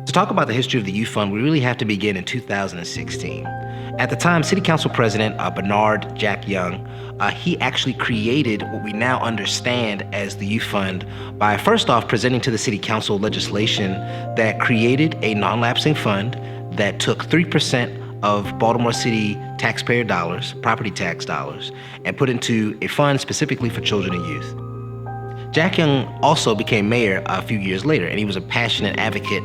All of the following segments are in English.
To talk about the history of the Youth Fund, we really have to begin in 2016. At the time, City Council President Bernard Jack Young, he actually created what we now understand as the Youth Fund by first off presenting to the City Council legislation that created a non-lapsing fund that took 3% of Baltimore City taxpayer dollars, property tax dollars, and put into a fund specifically for children and youth. Jack Young also became mayor a few years later, and he was a passionate advocate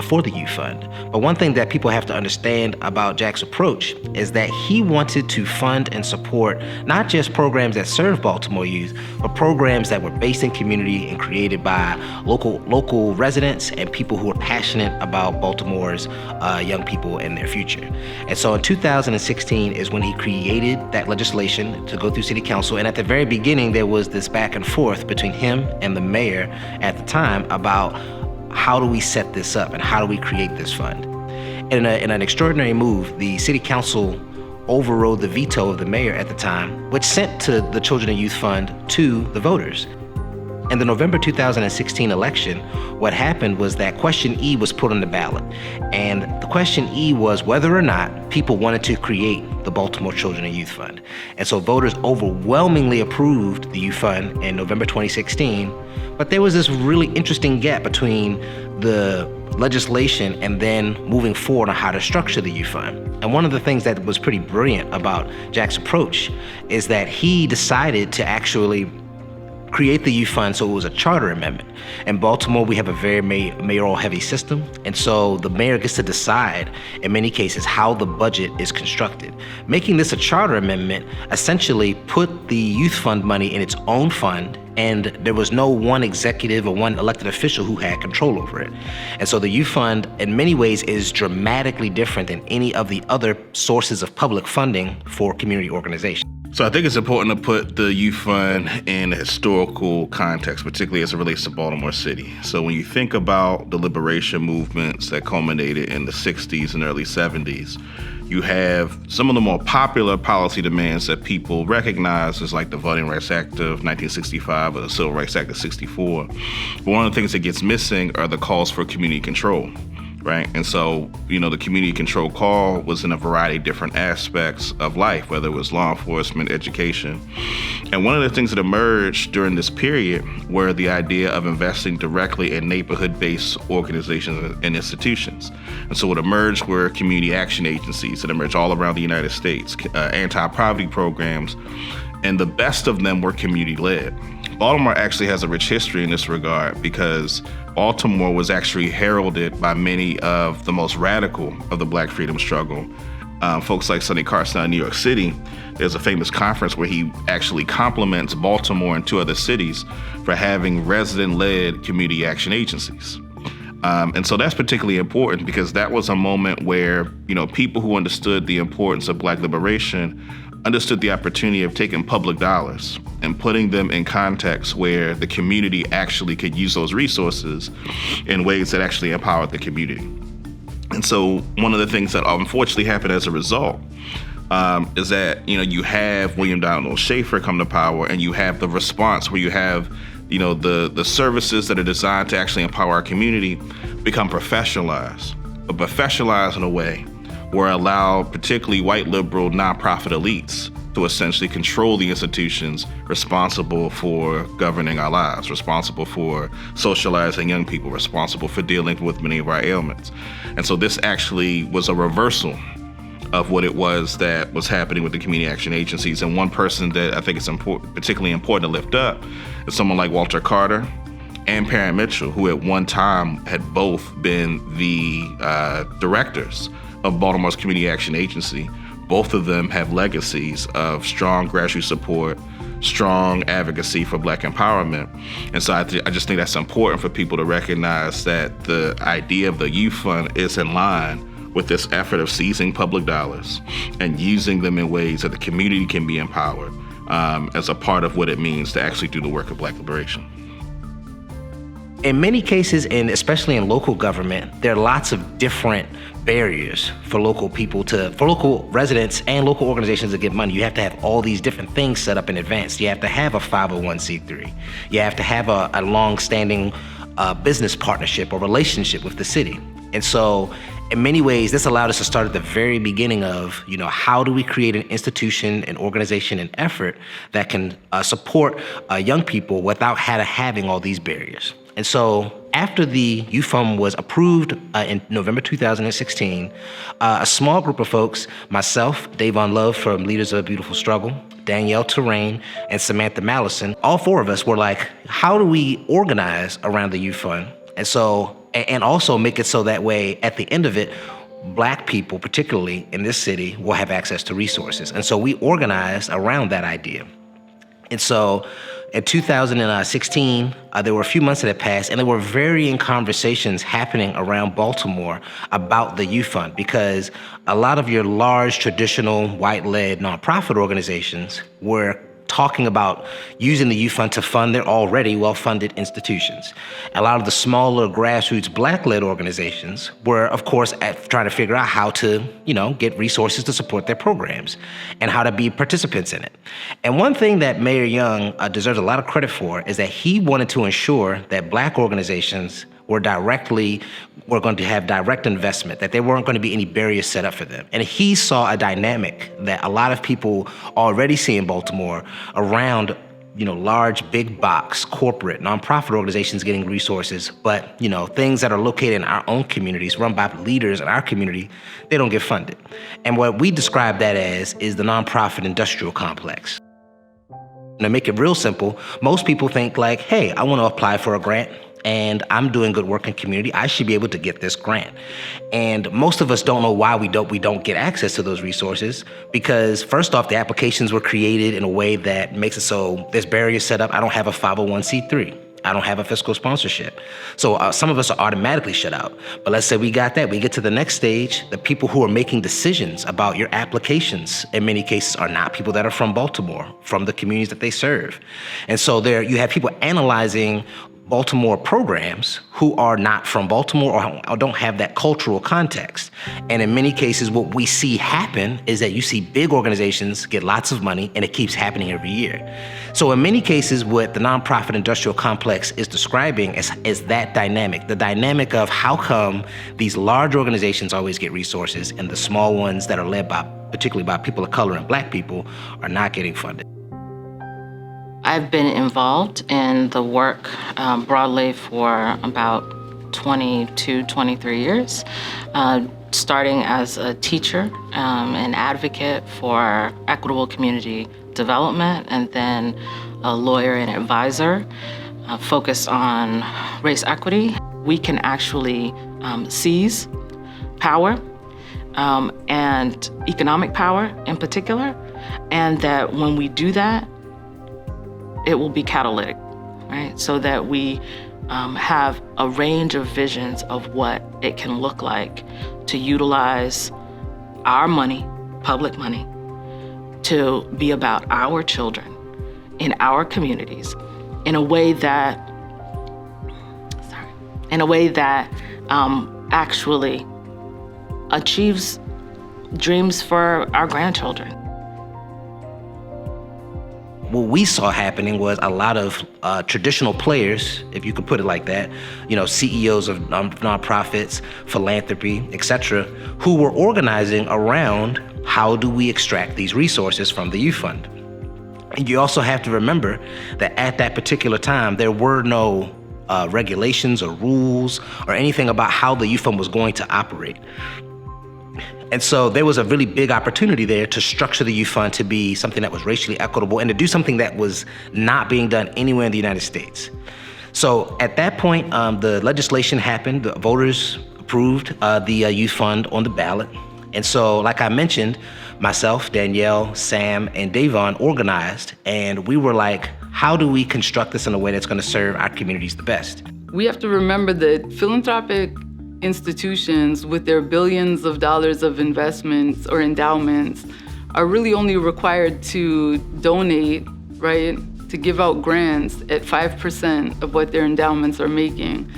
for the Youth Fund. But one thing that people have to understand about Jack's approach is that he wanted to fund and support not just programs that serve Baltimore youth, but programs that were based in community and created by local residents and people who are passionate about Baltimore's young people and their future. And so in 2016 is when he created that legislation to go through City Council. And at the very beginning, there was this back and forth between him and the mayor at the time about how do we set this up and how do we create this fund. In an extraordinary move, the City Council overrode the veto of the mayor at the time, which sent to the Children and Youth Fund to the voters. In the November 2016 election, what happened was that question E was put on the ballot. And the question E was whether or not people wanted to create the Baltimore Children and Youth Fund. And so voters overwhelmingly approved the Youth Fund in November 2016. But there was this really interesting gap between the legislation and then moving forward on how to structure the Youth Fund. And one of the things that was pretty brilliant about Jack's approach is that he decided to actually create the Youth Fund so it was a charter amendment. In Baltimore, we have a very mayoral heavy system. And so the mayor gets to decide, in many cases, how the budget is constructed. Making this a charter amendment essentially put the Youth Fund money in its own fund, and there was no one executive or one elected official who had control over it. And so the Youth Fund, in many ways, is dramatically different than any of the other sources of public funding for community organizations. So I think it's important to put the Youth Fund in a historical context, particularly as it relates to Baltimore City. So when you think about the liberation movements that culminated in the 60s and early 70s, you have some of the more popular policy demands that people recognize as like the Voting Rights Act of 1965 or the Civil Rights Act of 64. But one of the things that gets missing are the calls for community control. Right. And so, the community control call was in a variety of different aspects of life, whether it was law enforcement, education. And one of the things that emerged during this period were the idea of investing directly in neighborhood-based organizations and institutions. And so what emerged were community action agencies that emerged all around the United States, anti-poverty programs, and the best of them were community-led. Baltimore actually has a rich history in this regard because Baltimore was actually heralded by many of the most radical of the Black freedom struggle. Folks like Sonny Carson in New York City, there's a famous conference where he actually compliments Baltimore and two other cities for having resident-led community action agencies. And so that's particularly important because that was a moment where, people who understood the importance of Black liberation understood the opportunity of taking public dollars and putting them in context where the community actually could use those resources in ways that actually empowered the community. And so one of the things that unfortunately happened as a result is that, you have William Donald Schaefer come to power and you have the response where you have the services that are designed to actually empower our community become professionalized, but professionalized in a way where allow particularly white liberal nonprofit elites to essentially control the institutions responsible for governing our lives, responsible for socializing young people, responsible for dealing with many of our ailments. And so this actually was a reversal of what it was that was happening with the community action agencies. And one person that I think is particularly important to lift up is someone like Walter Carter and Parent Mitchell, who at one time had both been the directors of Baltimore's Community Action Agency. Both of them have legacies of strong grassroots support, strong advocacy for Black empowerment. And so I just think that's important for people to recognize that the idea of the Youth Fund is in line with this effort of seizing public dollars and using them in ways that the community can be empowered as a part of what it means to actually do the work of Black liberation. In many cases, and especially in local government, there are lots of different barriers for local residents and local organizations to get money. You have to have all these different things set up in advance. You have to have a 501c3. You have to have a long-standing business partnership or relationship with the city. And so in many ways, this allowed us to start at the very beginning of, how do we create an institution, an organization, an effort that can support young people without having all these barriers. And so after the Youth Fund was approved in November 2016, a small group of folks, myself, Davon Love from Leaders of a Beautiful Struggle, Danielle Terrain, and Samantha Mallison, all four of us were like, how do we organize around the Youth Fund? And also make it so that way, at the end of it, Black people, particularly in this city, will have access to resources. And so we organized around that idea. And so in 2016, there were a few months that had passed, and there were varying conversations happening around Baltimore about the Youth Fund, because a lot of your large, traditional, white-led nonprofit organizations were talking about using the Youth Fund to fund their already well-funded institutions. A lot of the smaller grassroots Black-led organizations were, of course, trying to figure out how to, get resources to support their programs and how to be participants in it. And one thing that Mayor Young deserves a lot of credit for is that he wanted to ensure that Black organizations were going to have direct investment, that there weren't going to be any barriers set up for them. And he saw a dynamic that a lot of people already see in Baltimore around, large, big box, corporate, nonprofit organizations getting resources, but, things that are located in our own communities, run by leaders in our community, they don't get funded. And what we describe that as is the nonprofit industrial complex. To make it real simple, most people think like, hey, I want to apply for a grant, and I'm doing good work in community, I should be able to get this grant. And most of us don't know why we don't get access to those resources, because first off, the applications were created in a way that makes it so there's barriers set up. I don't have a 501c3. I don't have a fiscal sponsorship. So some of us are automatically shut out. But let's say we got that. We get to the next stage. The people who are making decisions about your applications, in many cases, are not people that are from Baltimore, from the communities that they serve. And so there you have people analyzing Baltimore programs who are not from Baltimore or don't have that cultural context. And in many cases, what we see happen is that you see big organizations get lots of money, and it keeps happening every year. So in many cases, what the nonprofit industrial complex is describing is that dynamic, the dynamic of how come these large organizations always get resources and the small ones that are led by, particularly by people of color and Black people, are not getting funded. I've been involved in the work broadly for about 22, 23 years, starting as a teacher, an advocate for equitable community development, and then a lawyer and advisor focused on race equity. We can actually seize power and economic power in particular, and that when we do that, it will be catalytic, right? So that we have a range of visions of what it can look like to utilize our money, public money, to be about our children in our communities in a way that, actually achieves dreams for our grandchildren. What we saw happening was a lot of traditional players, if you could put it like that, CEOs of nonprofits, philanthropy, et cetera, who were organizing around how do we extract these resources from the Youth Fund. And you also have to remember that at that particular time, there were no regulations or rules or anything about how the Youth Fund was going to operate. And so there was a really big opportunity there to structure the Youth Fund to be something that was racially equitable and to do something that was not being done anywhere in the United States. So at that point, the legislation happened. The voters approved the Youth Fund on the ballot. And so, like I mentioned, myself, Danielle, Sam, and Davon organized, and we were like, how do we construct this in a way that's going to serve our communities the best? We have to remember that philanthropic institutions with their billions of dollars of investments or endowments are really only required to donate, right, to give out grants at 5% of what their endowments are making.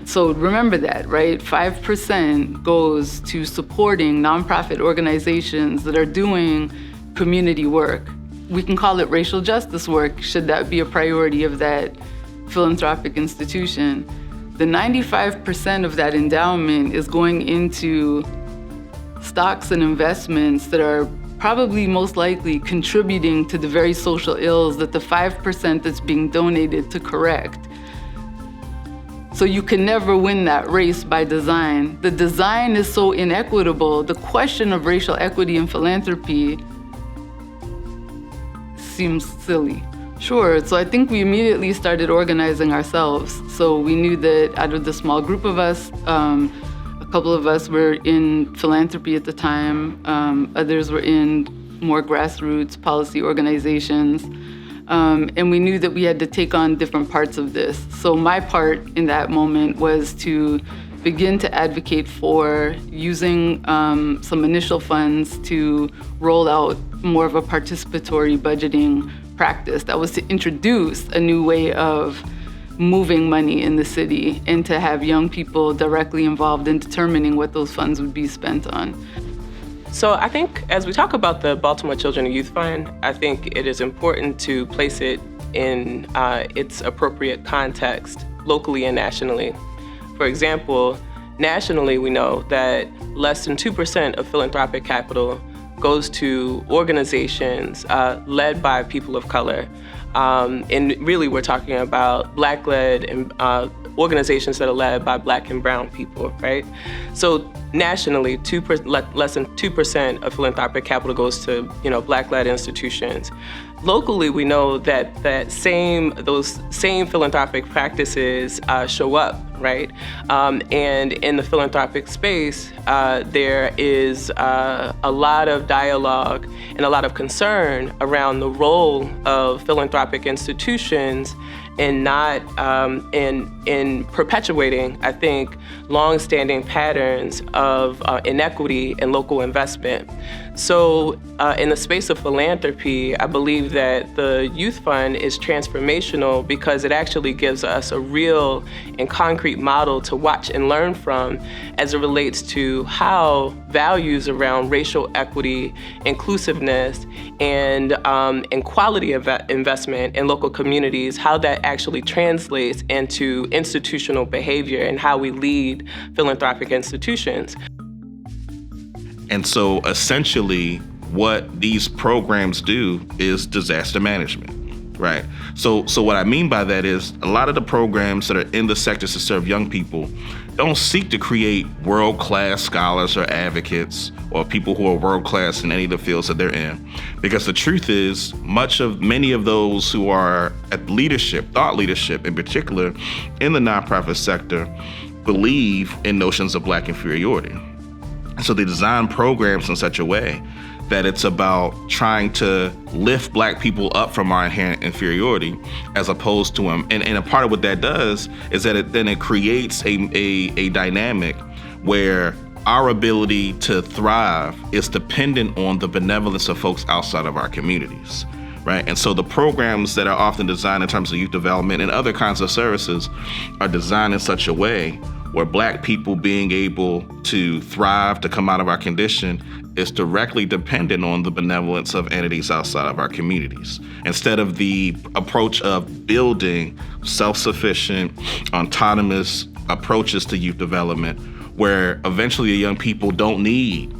So remember that, right? 5% goes to supporting nonprofit organizations that are doing community work. We can call it racial justice work, should that be a priority of that philanthropic institution. the 95% of that endowment is going into stocks and investments that are probably most likely contributing to the very social ills that the 5% that's being donated to correct. So you can never win that race by design. The design is so inequitable. The question of racial equity in philanthropy seems silly. Sure, so I think we immediately started organizing ourselves. So we knew that out of the small group of us, a couple of us were in philanthropy at the time. Others were in more grassroots policy organizations. And we knew that we had to take on different parts of this. So my part in that moment was to begin to advocate for using some initial funds to roll out more of a participatory budgeting practice. That was to introduce a new way of moving money in the city and to have young people directly involved in determining what those funds would be spent on. So I think as we talk about the Baltimore Children and Youth Fund, I think it is important to place it in its appropriate context, locally and nationally. For example, nationally, we know that less than 2% of philanthropic capital goes to organizations led by people of color. And really, we're talking about Black-led and organizations that are led by Black and brown people, right? So nationally, less than 2% of philanthropic capital goes to, Black-led institutions. Locally, we know that those same philanthropic practices show up, right? And in the philanthropic space, there is a lot of dialogue and a lot of concern around the role of philanthropic institutions in not in perpetuating, I think, long-standing patterns of inequity in local investment. So in the space of philanthropy, I believe that the Youth Fund is transformational because it actually gives us a real and concrete model to watch and learn from as it relates to how values around racial equity, inclusiveness, and quality of investment in local communities, how that actually translates into institutional behavior and how we lead philanthropic institutions. And so essentially what these programs do is disaster management, right? So what I mean by that is a lot of the programs that are in the sectors to serve young people don't seek to create world-class scholars or advocates or people who are world-class in any of the fields that they're in. Because the truth is, many of those who are at leadership, thought leadership in particular, in the nonprofit sector, believe in notions of Black inferiority. So they design programs in such a way that it's about trying to lift Black people up from our inherent inferiority as opposed to them. And a part of what that does is that it creates a dynamic where our ability to thrive is dependent on the benevolence of folks outside of our communities, right? And so the programs that are often designed in terms of youth development and other kinds of services are designed in such a way where Black people being able to thrive, to come out of our condition, is directly dependent on the benevolence of entities outside of our communities. Instead of the approach of building self-sufficient, autonomous approaches to youth development, where eventually the young people don't need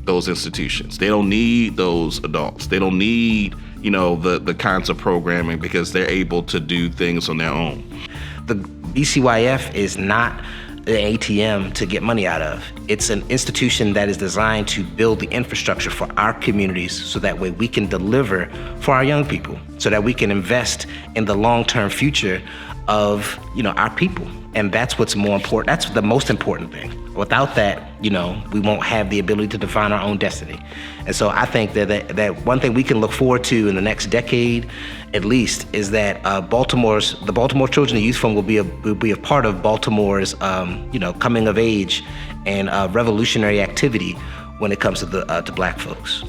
those institutions. They don't need those adults. They don't need, the kinds of programming because they're able to do things on their own. The BCYF is not an ATM to get money out of. It's an institution that is designed to build the infrastructure for our communities so that way we can deliver for our young people, so that we can invest in the long-term future of, our people. And that's what's more important. That's the most important thing. Without that, we won't have the ability to define our own destiny. And so I think that one thing we can look forward to in the next decade, at least, is that the Baltimore Children and Youth Fund will be a part of Baltimore's, coming of age and revolutionary activity when it comes to Black folks.